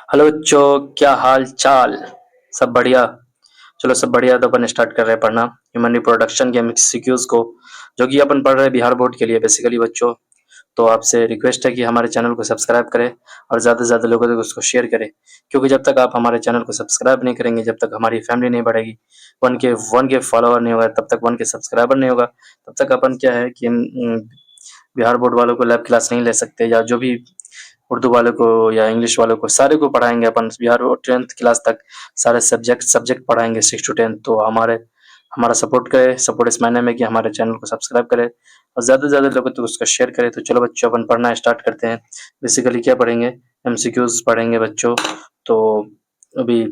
Hello बच्चों, क्या हाल चाल। सब बढ़िया। चलो सब बढ़िया, तो अपन स्टार्ट कर रहे हैं पढ़ना ह्यूमन रिप्रोडक्शन के एमसीक्यूज को, जो कि अपन पढ़ रहे हैं बिहार बोर्ड के लिए बेसिकली बच्चों। तो आपसे रिक्वेस्ट है कि हमारे चैनल को सब्सक्राइब करें और ज़्यादा से ज़्यादा लोगों तक उसको शेयर करें, क्योंकि जब तक आप हमारे चैनल को सब्सक्राइब नहीं करेंगे, जब तक हमारी फैमिली नहीं बढ़ेगी, वन के फॉलोवर नहीं होगा, तब तक वन के सब्सक्राइबर नहीं होगा, तब तक अपन क्या है कि बिहार बोर्ड वालों को लैब क्लास नहीं ले सकते, या जो भी उर्दू वालों को या इंग्लिश वालों को सारे को पढ़ाएंगे अपन बिहार बोर्ड 10th क्लास तक। सारे सब्जेक्ट पढ़ाएंगे 6 to 10। तो हमारा सपोर्ट करें, सपोर्ट इस मायने में कि हमारे चैनल को सब्सक्राइब करें और ज़्यादा से ज़्यादा लोगों तक उसको शेयर करें। तो चलो बच्चों, अपन पढ़ना स्टार्ट करते हैं। बेसिकली क्या पढ़ेंगे, एमसीक्यूज पढ़ेंगे बच्चों। तो अभी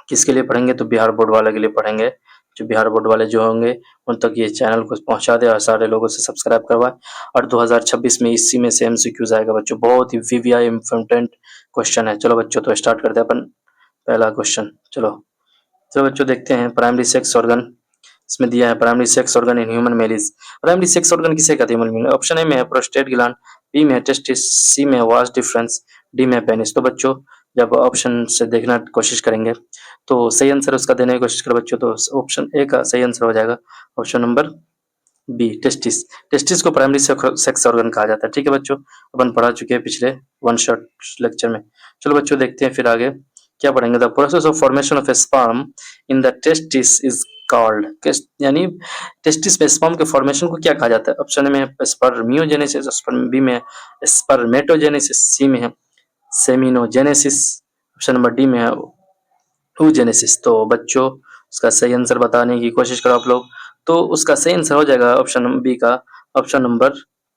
किसके लिए पढ़ेंगे, तो बिहार बोर्ड वाले के लिए पढ़ेंगे। जो बिहार बोर्ड वाले जो होंगे उन तक ये चैनल को पहुंचा दे और सारे लोगों से सब्सक्राइब करवाए। और 2026 में इसी में से एमसीक्यूज आएगा बच्चों, बहुत ही वीवीआई इम्पोर्टेंट क्वेश्चन है। चलो बच्चों, तो स्टार्ट करते हैं अपन। पहला क्वेश्चन, चलो बच्चों देखते हैं। प्राइमरी सेक्स ऑर्गन, इसमें दिया है primary sex organ in human male is. Primary sex organ किसे कहते हैं? ऑप्शन ए में है प्रोस्टेट ग्लैंड, बी में है टेस्टिस, सी में है वास डिफरेंस, डी में है पेनिस। तो बच्चों जब ऑप्शन से देखना कोशिश करेंगे तो सही आंसर उसका देने की कोशिश करो बच्चों। तो ऑप्शन ए का सही आंसर हो जाएगा option number B, testis. Testis को प्राइमरी सेक्स ऑर्गन कहा जाता है। ठीक है बच्चों, अपन पढ़ा चुके हैं पिछले वन शॉट लेक्चर में। चलो बच्चों देखते हैं फिर आगे क्या पढ़ेंगे। The process of formation of sperm in the testis is called, यानी टेस्टिस में स्पर्म के फॉर्मेशन को क्या कहा जाता है? ऑप्शन में है स्पर्मियोजेनेसिस, ऑप्शन बी में है स्पर्मेटोजेनेसिस, सी में है सेमिनोजेनेसिस, ऑप्शन नंबर डी में है oogenesis। तो बच्चों उसका सही आंसर बताने की कोशिश करो आप लोग। तो उसका सही आंसर हो जाएगा ऑप्शन बी का, ऑप्शन नंबर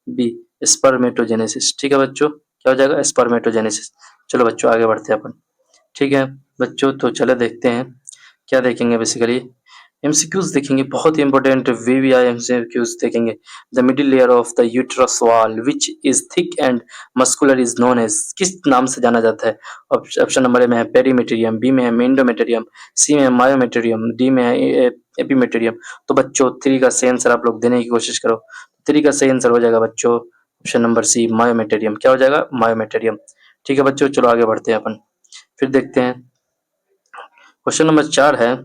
बी, स्पर्मेटोजेनेसिस। ठीक है बच्चों, क्या हो जाएगा? स्पर्मेटोजेनेसिस। चलो बच्चों आगे बढ़ते हैं अपन। ठीक है बच्चों, तो चलो देखते हैं क्या देखेंगे। बेसिकली एमसीक्यूज देखेंगे, बहुत ही इंपॉर्टेंट वीवीआई एमसीक्यूज देखेंगे। The middle layer of the uterus wall which is thick and muscular is known as, किस नाम से जाना जाता है? ऑप्शन नंबर ए में है पेरीमेटेरियम, बी में है मेंडोमेटेरियम, सी में है मायोमेटेरियम, डी में है एपीमेटेरियम। तो बच्चों थ्री का सही आंसर आप लोग देने की कोशिश करो। थ्री का सही आंसर हो जाएगा बच्चों ऑप्शन नंबर सी, मायोमेटेरियम। क्या हो जाएगा? मायोमेटेरियम। ठीक है बच्चों, चलो आगे बढ़ते हैं अपन। फिर देखते हैं क्वेश्चन नंबर 4 है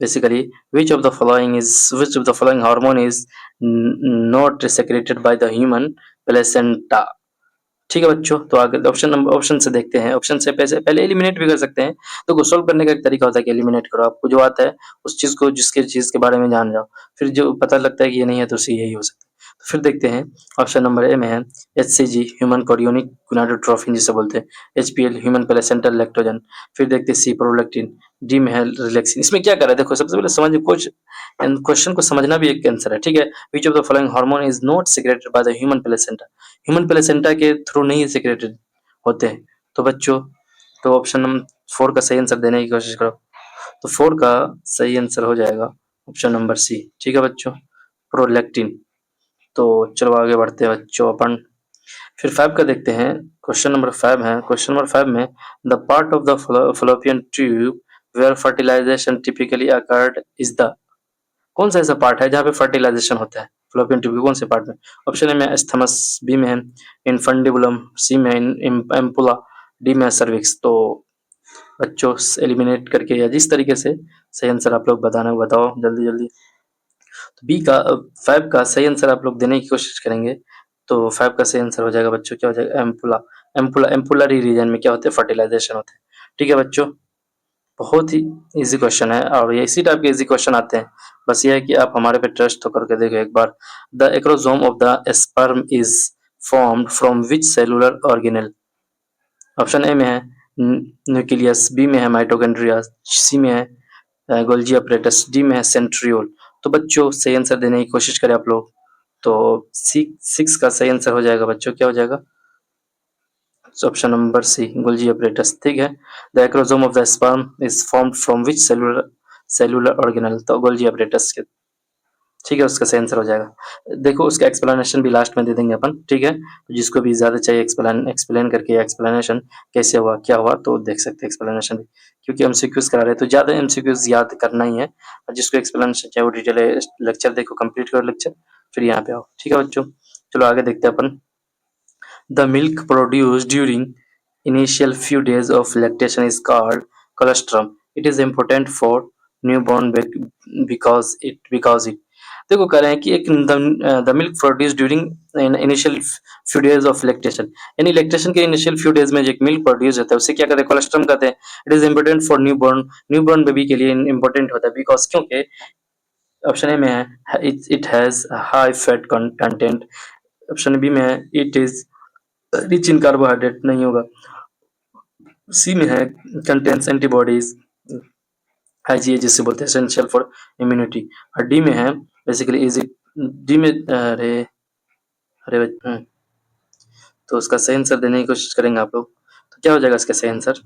basically which of the following hormone is not secreted by the human placenta. ठीक है बच्चों, तो आगे ऑप्शन से देखते हैं। ऑप्शन से पहले एलिमिनेट भी कर सकते हैं। तो सॉल्व करने का एक तरीका होता है कि एलिमिनेट करो, आपको जो आता है उस चीज को, जिसके चीज के बारे में जान जाओ, फिर जो पता लगता है कि ये नहीं है तो सी यही हो सकता है। तो फिर देखते हैं ऑप्शन नंबर ए में है एचसीजी, ह्यूमन कोरियोनिक गोनाडोट्रोफिन जिसे बोलते हैं, एचपीएल, ह्यूमन प्लेसेंटल लैक्टोजन। फिर देखते हैं सी, प्रोलैक्टिन, डी में है रिलैक्सिन। इसमें क्या कर रहा है देखो, सबसे पहले समझ कुछ क्वेश्चन को समझना भी एक आंसर है। ठीक है, which of the following hormone is not secreted by the human placenta, human placenta के थ्रू नहीं सिक्रेटेड होते हैं। तो बच्चों तो ऑप्शन नंबर 4 का सही आंसर देने की कोशिश करो। तो 4 का सही आंसर हो जाएगा ऑप्शन नंबर सी। ठीक है बच्चों, प्रोलैक्टिन। तो चलो आगे बढ़ते हैं बच्चों अपन। फिर 5 का देखते हैं। क्वेश्चन नंबर 5 है, क्वेश्चन नंबर 5 में the part of the fallopian tube where fertilization typically occurred is the, कौन सा ऐसा पार्ट है जहाँ पे फर्टिलाइजेशन होता है फ्लोपियन ट्यूब के? कौन से पार्ट में? ऑप्शन ए में एस्थमस, बी में है इनफंडिबुलम, सी में एम्पुला, डी में सर्विक्स। तो बच्चों एलिमिनेट करके या जिस तरीके से सही आंसर आप लोग बताओ जल्दी जल्दी। तो बी का 5 का सही आंसर आप लोग देने की कोशिश करेंगे। तो 5 का सही आंसर हो जाएगा बच्चों, क्या हो जाएगा? एम्पुला। एम्पुलरी रीजन में क्या होते हैं? फर्टिलाइजेशन होते हैं। ठीक है बच्चों, बहुत ही इजी क्वेश्चन है और ये इसी टाइप के इजी क्वेश्चन आते हैं। बस ये है कि आप हमारे पे ट्रस्ट तो करके देखो एक बार। The acrosome of the sperm is formed from which cellular organelle? Option A में है न्यूक्लियस, बी में है माइटोकॉन्ड्रिया, सी में है गोल्जी अपरेटस, डी में है सेंट्रियोल। तो बच्चों सही आंसर देने की कोशिश करें आप लोग। तो 6 का सही आंसर हो जाएगा बच्चों, क्या हो जाएगा? Option number C, Golgi apparatus. ठीक है, the acrosome of the sperm is formed from which cellular organelle? तो गोल्जी अपरेटस के। ठीक है, उसका सही आंसर हो जाएगा। देखो उसका एक्सप्लेनेशन भी लास्ट में दे देंगे अपन। ठीक है, तो जिसको भी ज्यादा चाहिए एक्सप्लेन करके एक्सप्लेनेशन कैसे हुआ क्या हुआ तो देख सकते हैं एक्सप्लेनेशन भी, क्योंकि एमसीक्यूज करा रहे हैं तो ज्यादा एमसीक्यूज याद करना ही है। और जिसको एक्सप्लेनेशन चाहिए वो डिटेल लेक्चर देखो, कंप्लीट करो लेक्चर, फिर यहाँ पे आओ। ठीक है बच्चों, चलो आगे देखते हैं अपन। The milk produce during initial few days of lactation is called colostrum. It is important for newborn because it देखो कह रहे हैं कि एक the milk produce during initial few days of lactation, यानी लैक्टेशन के इनिशियल फ्यू डेज में जो एक मिल्क प्रोड्यूस होता है उसे क्या कहते हैं, कोलेस्ट्रम कहते हैं। It is important for newborn baby के लिए इम्पोर्टेंट होता है बिकॉज क्योंकि ऑप्शन ए में है it has high fat content, option B में है it is rich in carbohydrate, नहीं होगा। सी में है कंटेंट्स एंटीबॉडीज आईजीए जिससे बोलते हैं एसेंशियल फॉर इम्यूनिटी, और डी में है बेसिकली इज इट, डी में अरे अरे तो उसका सही आंसर देने की कोशिश करेंगे आप लोग, तो क्या हो जाएगा इसका सही आंसर,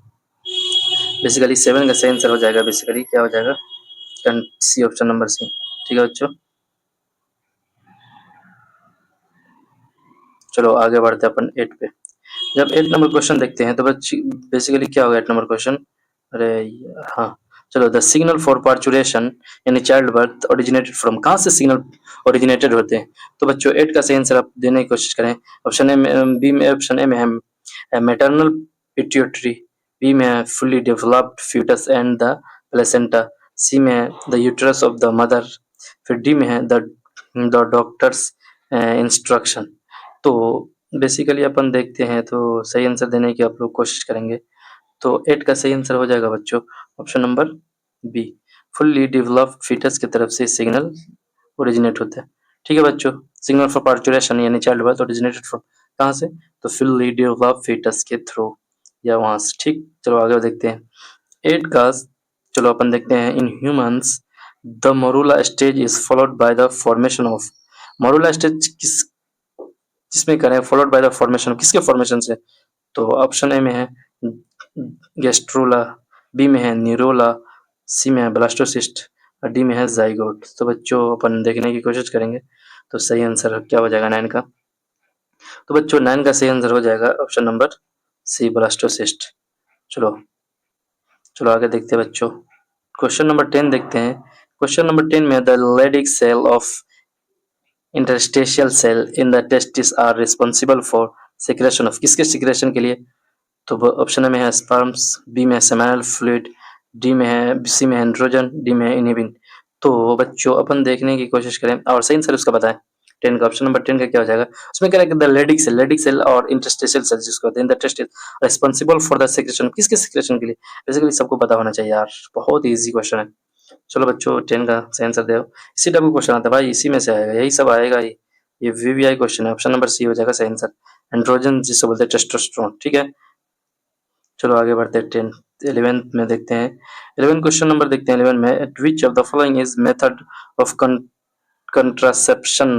बेसिकली 7 का सही आंसर हो जाएगा, बेसिकली क्या हो जाएगा, सी, ऑप्शन नंबर सी। ठीक है बच्चों, चलो आगे बढ़ते हैं अपन 8 पे। जब 8 नंबर क्वेश्चन देखते हैं तो बेसिकली क्या होगा 8 नंबर क्वेश्चन, अरे हाँ चलो, द सिग्नल फॉर पार्चुरेशन यानी चाइल्ड बर्थ ओरिजिनेटेड फ्रॉम, कहाँ से सिग्नल ओरिजिनेटेड होते हैं, तो बच्चों 8 का सही आंसर आप देने की कोशिश करें। ऑप्शन ए में, बी में, ऑप्शन ए में है मैटरनल पिट्यूटरी, बी में है fully developed foetus and the placenta, C में है the uterus of the mother, फिर डी में है द डॉक्टर्स इंस्ट्रक्शन। तो बेसिकली अपन देखते हैं तो सही आंसर देने की आप लोग कोशिश करेंगे, तो 8 का सही आंसर हो जाएगा बच्चों option number B, fully developed foetus की तरफ से सिग्नल ओरिजिनेट होता है। ठीक है बच्चों, सिग्नल फॉर पार्चुरेशन यानी चाइल्ड बर्थ ओरिजिनेटेड फ्रॉम, कहाँ से, तो फुल्ली डेवलप्ड फीटस के थ्रू या वहां से। ठीक, चलो आगे देखते हैं 8 का, चलो अपन देखते हैं in humans the morula stage is followed by the formation of, morula stage किसमें करें, फॉलोड बाय द फॉर्मेशन, किसके फॉर्मेशन से, तो ऑप्शन ए में है गेस्ट्रोला, बी में है न्यूरोला, सी में है ब्लास्टोसिस्ट और डी में है जाइगोट। तो बच्चों अपन देखने की कोशिश करेंगे तो सही आंसर क्या हो जाएगा 9 का, तो बच्चों 9 का सही आंसर हो जाएगा ऑप्शन नंबर सी, ब्लास्टोसिस्ट। चलो चलो आगे देखते हैं बच्चों, क्वेश्चन नंबर 10 देखते हैं। क्वेश्चन नंबर 10 में the Leydig cell of interstitial cell in the testis are responsible for secretion of, किसके सिक्रेशन के लिए, तो ऑप्शन में है स्पर्म्स, बी में सेमिनल फ्लूइड, डी में है, सी में एंड्रोजन, डी में है इनहिबिन। तो बच्चों अपन देखने की कोशिश करें और सही आंसर उसका बताएं, 10 का, ऑप्शन नंबर 10 का क्या हो जाएगा, उसमें कह रहा है कि द लेडिक सेल और इंटरस्टेशियल सेल जिसको कहते हैं the test responsible for the secretion, किसके सिक्रेशन के लिए, बेसिकली सबको पता होना चाहिए यार, बहुत इजी क्वेश्चन है। चलो बच्चों 10 का सही आंसर दो, इसी टाइप का क्वेश्चन आता है भाई, इसी में से आएगा, यही सब आएगा ही, ये वीवीआई क्वेश्चन है, ऑप्शन नंबर सी हो जाएगा सही आंसर, एंड्रोजन जिसे बोलते हैं टेस्टोस्टेरोन। ठीक है, चलो आगे बढ़ते हैं 10 11th में देखते हैं, 11 क्वेश्चन नंबर देखते हैं 11 में, eight which of the following is method of contraception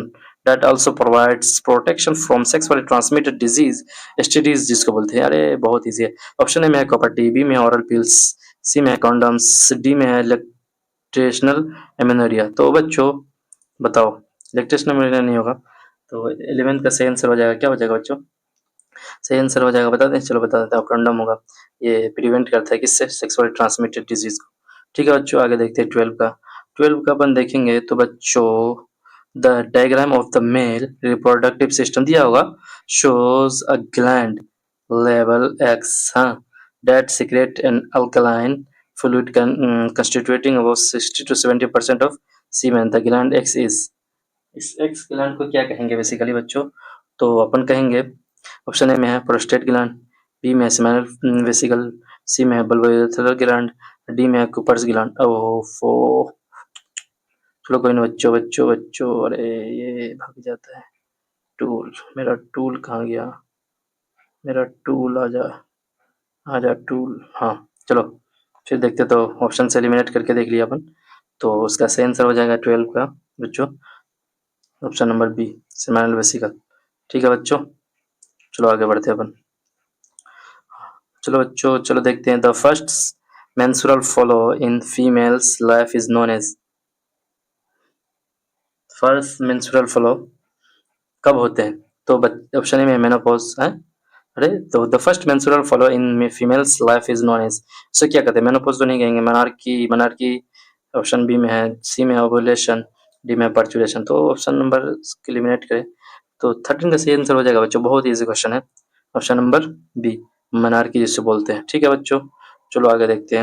that also provides protection from sexually transmitted disease, STDs जिसको बोलते हैं, अरे बहुत इजी है। ऑप्शन ए में है कॉपर टी, बी में ऑरल पिल्स, सी में है कॉन्डम्स, डी में है इलेक्ट्रेशनल एमेनोरिया। तो बच्चों बताओ, इलेक्ट्रेशनल एमेनोरिया नहीं होगा, तो 11th का सही आंसर हो जाएगा, क्या हो जाएगा बच्चों, सही आंसर हो जाएगा बता दें, चलो बता देते हैं, कंडोम होगा, ये प्रिवेंट करता है किससे, सेक्सुअली ट्रांसमिटेड डिजीज को। ठीक है बच्चों, आगे देखते हैं 12 का, 12 का अपन देखेंगे तो बच्चों the diagram of the male reproductive system दिया होगा, shows a gland level x, हाँ, that secrete an alkaline fluid constituting about 60 to 70% of semen. The gland X is, इस एक्स ग्लैंड को क्या कहेंगे बेसिकली बच्चों, तो अपन कहेंगे ऑप्शन ए में है प्रोस्टेट ग्लैंड, बी में सेमिनल वेसिकल, सी में है बल्बोरेथ्रल ग्लैंड, डी में है कूपर्स ग्लैंड। ओफो, चलो कोई नहीं बच्चों बच्चों बच्चों, अरे ये भाग जाता है टूल, मेरा टूल कहाँ गया, मेरा टूल आजा टूल, हाँ चलो फिर देखते, तो ऑप्शन से एलिमिनेट करके देख लिया अपन, तो उसका सही आंसर हो जाएगा 12 का बच्चों option number B, seminal vesicle. ठीक है बच्चों, चलो आगे बढ़ते हैं अपन, चलो बच्चों चलो देखते हैं, the first menstrual follow in females life is known as, first menstrual follow कब होते हैं, तो ऑप्शन ए में मेनोपॉज है, अरे तो the first menstrual follow in females life is known as, इसे क्या कहते हैं, मेनोपॉज तो नहीं कहेंगे, मनार्की ऑप्शन बी में है, सी में ओवुलेशन, डी में पर्चुलेशन। तो ऑप्शन नंबर एलिमिनेट करें तो 13 का सही आंसर हो जाएगा बच्चों, बहुत इजी क्वेश्चन है, ऑप्शन नंबर बी, मोनार्की जिसे बोलते हैं। ठीक है बच्चों, चलो आगे देखते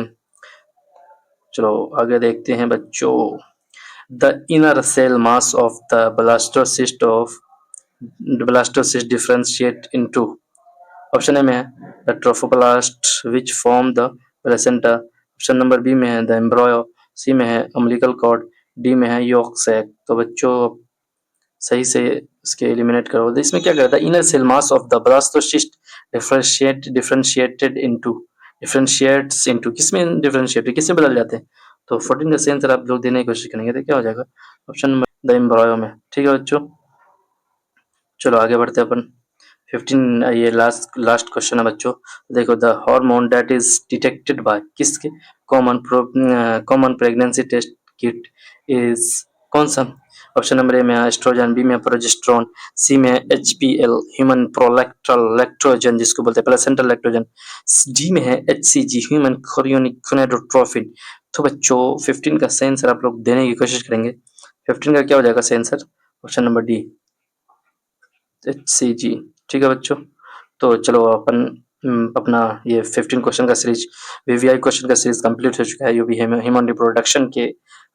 हैं। बच्चों, the inner cell mass of the blastocyst differentiate into. Option A में है the trophoblast which form the placenta, option number B में है द एम्ब्रॉयो, सी में है अम्बिलिकल कॉर्ड, डी में है यॉर्क सैक। तो बच्चों सही से इसके एलिमिनेट करो। तो इसमें क्या करता है, inner cell mass of the blastocyst differentiates into, किसमें डिफरेंशिएट, किसमें बदल जाते हैं। तो 14 का सही आंसर आप लोग देने की कोशिश करेंगे तो क्या हो जाएगा, ऑप्शन नंबर द एम्ब्रॉयो में। ठीक है बच्चों, चलो आगे बढ़ते हैं अपन। 15 ये लास्ट क्वेश्चन है बच्चों। देखो, the hormone that is detected by किसके common pregnancy test kit is कौन सा। ऑप्शन नंबर ए में एस्ट्रोजन, बी में प्रोजेस्टेरोन, सी में एचपीएल ह्यूमन प्रोलैक्टल लैक्टोजन जिसको बोलते हैं प्लेसेंटल लैक्टोजन, डी में है एचसीजी ह्यूमन कोरियोनिक गोनाडोट्रोफिन। तो बच्चों 15 का सही आंसर आप लोग देने की कोशिश करेंगे। 15 का क्या हो जाएगा सही answer, option number D HCG। ठीक है बच्चों, तो चलो अपन अपना ये 15 क्वेश्चन का सीरीज, वीवीआई क्वेश्चन का सीरीज कंप्लीट हो चुका है। ये भी ह्यूमन रिप्रोडक्शन के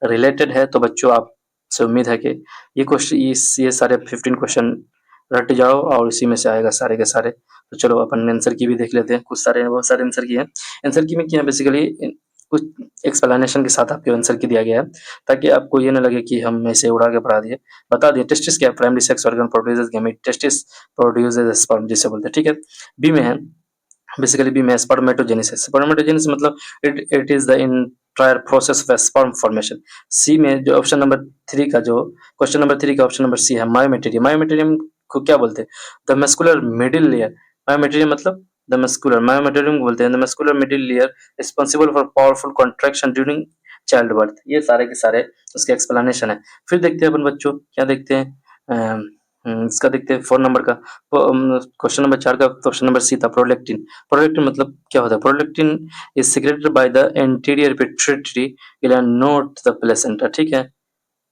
रिलेटेड है। तो बच्चों आपसे उम्मीद है कि ये सारे 15 क्वेश्चन रट जाओ और इसी में से आएगा सारे के सारे। तो चलो अपन आंसर की भी देख लेते हैं। बहुत सारे आंसर की है। आंसर की में क्या है, बेसिकली कुछ एक्सप्लेनेशन के साथ आपके आंसर की दिया गया है, ताकि आपको ये ना लगे कि हम ऐसे उड़ा के पढ़ा दिए। बता दिए टेस्टिस क्या है, primary sex organ produces gamete, testis produces sperm जिसे बोलते हैं। ठीक है, बी में है बेसिकली बी में स्पर्मेटोजेनेसिस। स्पर्मेटोजेनेसिस मतलब it is the entire process of sperm formation. C में जो ऑप्शन नंबर 3 का जो क्वेश्चन नंबर 3 का ऑप्शन नंबर सी है मायोमेटेरियम। मायोमेटेरियम को क्या बोलते हैं, द मस्कुलर मिडिल लेयर। मायोमेटेरियम मतलब द मस्कुलर, मायोमेटेरियम बोलते हैं the muscular middle layer responsible for powerful contraction during child birth. ये सारे के सारे उसके एक्सप्लेनेशन है। फिर देखते हैं अपन बच्चों क्या देखते हैं, इसका देखते हैं 4 नंबर का क्वेश्चन नंबर 4 का ऑप्शन नंबर सी था प्रोलेक्टिन। प्रोलेक्टिन मतलब क्या होता है, prolactin is secreted by the anterior pituitary gland note the placenta. ठीक है,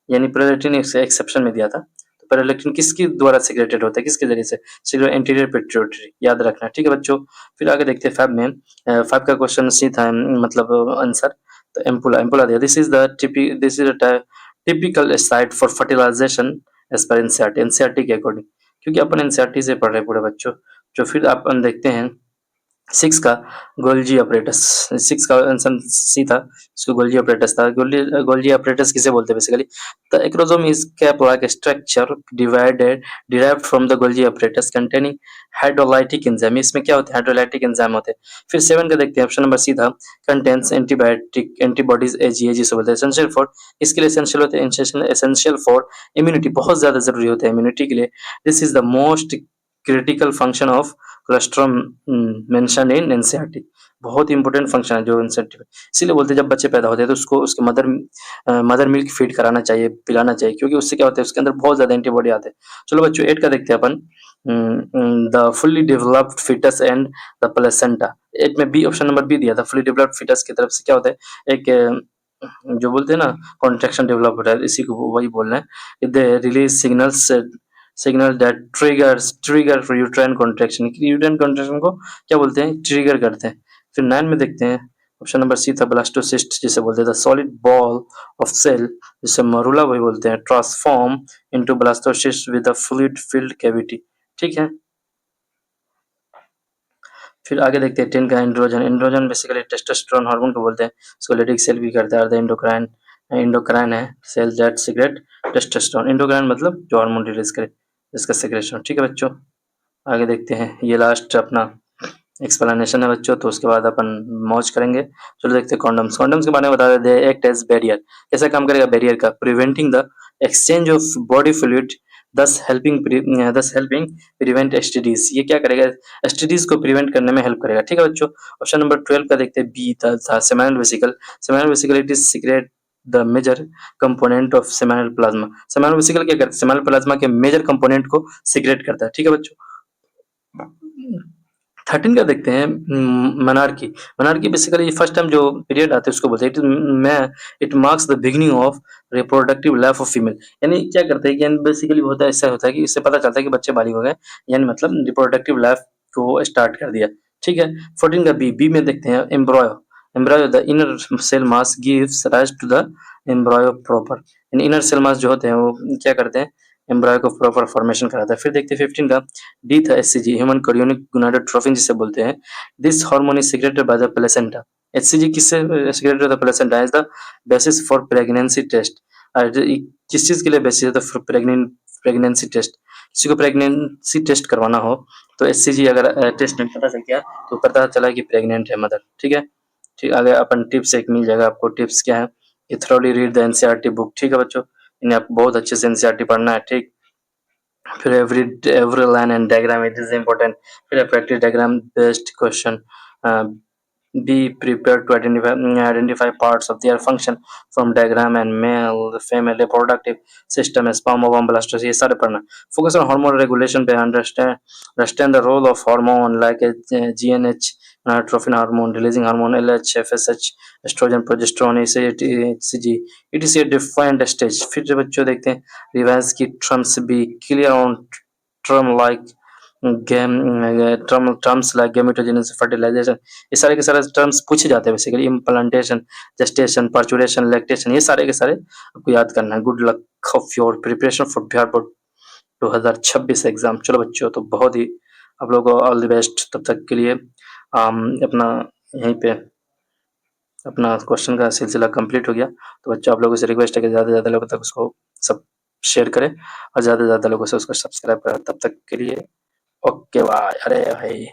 यानी प्रोलेक्टिन एक्सेप्शन में दिया था। तो प्रोलेक्टिन किसके द्वारा सिक्रेटेड होता है, किसके जरिए से, एंटीरियर पिट्यूटरी, याद रखना। ठीक है बच्चों, फिर आगे देखते हैं 5 में। 5 का क्वेश्चन सी था मतलब आंसर। तो एम्पुला, एम्पुला दिया, this is typical site for fertilization as per NCERT के अकॉर्डिंग, क्योंकि अपन एनसीईआरटी से पढ़ रहे हैं पूरे बच्चों। जो फिर अपन देखते हैं 6 का गोल्जी अपरेटस। 6 का आंसर सी था, इसको गोल्जी अपरेटस था। गोल्जी अपरेटस किसे बोलते हैं, basically the acrosome is cap like structure derived from the Golgi apparatus containing hydrolytic enzyme. इसमें क्या होते हैं, हाइड्रोलाइटिक एंजाइम होते हैं। फिर 7 का देखते हैं, ऑप्शन नंबर सी था कंटेन्स एंटीबॉडीज एजीए जिसे बोलते हैं। एसेंशियल फॉर, इसके लिए एसेंशियल होते हैं, एसेंशियल फॉर इम्यूनिटी, बहुत ज्यादा जरूरी होता है इम्यूनिटी के लिए। This is the most critical function of cholesterol mention in NCERT. बहुत ही इंपॉर्टेंट फंक्शन है जो एनसीईआरटी में, इसीलिए बोलते हैं जब बच्चे पैदा होते हैं तो उसको उसके मदर मिल्क फीड कराना चाहिए, पिलाना चाहिए, क्योंकि उससे क्या होता है उसके अंदर बहुत ज्यादा एंटीबॉडी आते हैं। चलो बच्चों 8 का देखते हैं अपन, the fully developed foetus and the placenta. 8 में बी, ऑप्शन नंबर बी दिया था। फुल्ली डेवलप्ड फिटस की तरफ से क्या होता है, एक जो बोलते हैं ना कॉन्ट्रैक्शन डेवलप होता है, इसी को वही बोल रहे हैं। They release signal that trigger for uterine contraction. Uterine contraction को क्या बोलते हैं, ट्रिगर करते हैं। फिर 9 में देखते हैं, ऑप्शन नंबर सी था ब्लास्टोसिस्ट जिसे बोलते हैं, सॉलिड बॉल ऑफ सेल जिसे मरूला वही बोलते हैं, transform into blastocyst with a fluid filled cavity. ठीक है, फिर आगे देखते हैं 10 का androgen. Androgen basically testosterone hormone को बोलते हैं, इसको लेडिक सेल भी करता है। एंडोक्राइन, एंडोक्राइन है cell that secrete testosterone. Endocrine मतलब जो हार्मोन रिलीज करे, इसका सीक्रेशन। ठीक है बच्चों, आगे देखते हैं, ये लास्ट अपना एक्सप्लेनेशन है बच्चों, तो उसके बाद अपन मौज करेंगे। चलो देखते हैं कॉन्डम्स। कॉन्डम्स के बारे में बता देते हैं, एक्ट एज बैरियर। कैसा काम करेगा बैरियर का, preventing the exchange of body fluid, दस हेल्पिंग प्रिवेंट एसटीडीज। ये क्या करेगा, एसटीडीज को प्रिवेंट करने में हेल्प करेगा। ठीक है बच्चों, ऑप्शन नंबर 12 का देखते हैं, बी था seminal vesicle. Seminal vesicle it is secrete the major component of seminal plasma. Seminal vesicle क्या करता है, सेमिनल प्लाज्मा के मेजर कंपोनेंट को सीक्रेट करता है। ठीक है बच्चों, 13 का देखते हैं, menarche. Menarche basically first time जो पीरियड आते हैं उसको बोलते हैं, it marks the beginning of reproductive life of female. यानी क्या करते हैं कि बेसिकली ऐसा होता है कि इससे पता चलता है कि बच्चे बालिग हो गए, यानी मतलब रिप्रोडक्टिव लाइफ को स्टार्ट कर दिया। ठीक है। 14 का बी में देखते हैं embryo the inner cell mass gives rise to the embryo proper. Inner cell mass जो होते हैं वो क्या करते हैं, एम्ब्रॉयो को प्रॉपर फॉर्मेशन कराता है। फिर देखते हैं 15 का डी था एचसीजी, ह्यूमन कोरियोनिक गोनाडोट्रोफिन जिसे बोलते हैं। This hormone is secreted by the placenta. HCG किससे सीक्रेटेड होता है, placenta is the basis for pregnancy test. किस चीज के लिए बेसिस होता है, प्रेगनेंसी टेस्ट। किसी को प्रेगनेंसी टेस्ट करवाना हो तो एचसीजी अगर टेस्ट में पता चल गया तो पता चला कि प्रेग्नेंट है मदर। ठीक है। ठीक, आगे अपन टिप्स एक मिल जाएगा आपको। टिप्स क्या है कि thoroughly read the NCERT book. ठीक है बच्चों, इन्हें आपको बहुत अच्छे से एनसीईआरटी पढ़ना है। ठीक, फिर every line and diagram it is important. फिर practice diagram based question. Be prepared to identify parts of their function from diagram and male, female reproductive system, sperm, ovum, blastocyst, ये सारे पढ़ना। Focus on hormone regulation पे understand the role of hormone like GNH, gonadotropin hormone, releasing hormone LH, FSH, estrogen, progesterone, ECG, etc. defined stage। फिर बच्चों देखते हैं revise की terms, be clear on term like terms like gametogenesis, fertilization, ये सारे के सारे टर्म्स पूछे जाते हैं basically. Implantation, gestation, parturition, lactation, ये सारे के सारे आपको याद करना है। Good luck of your preparation for Bihar board 2026 exam. चलो बच्चों, तो बहुत ही आप लोगों को ऑल द बेस्ट। तब तक के लिए अपना यहीं पे अपना क्वेश्चन का सिलसिला कंप्लीट हो गया। तो बच्चों, आप लोगों से रिक्वेस्ट है कि ज़्यादा से ज़्यादा लोगों तक उसको सब शेयर करें और ज़्यादा से ज़्यादा लोगों से उसको सब्सक्राइब करें। तब तक के लिए ओके बाय। अरे भाई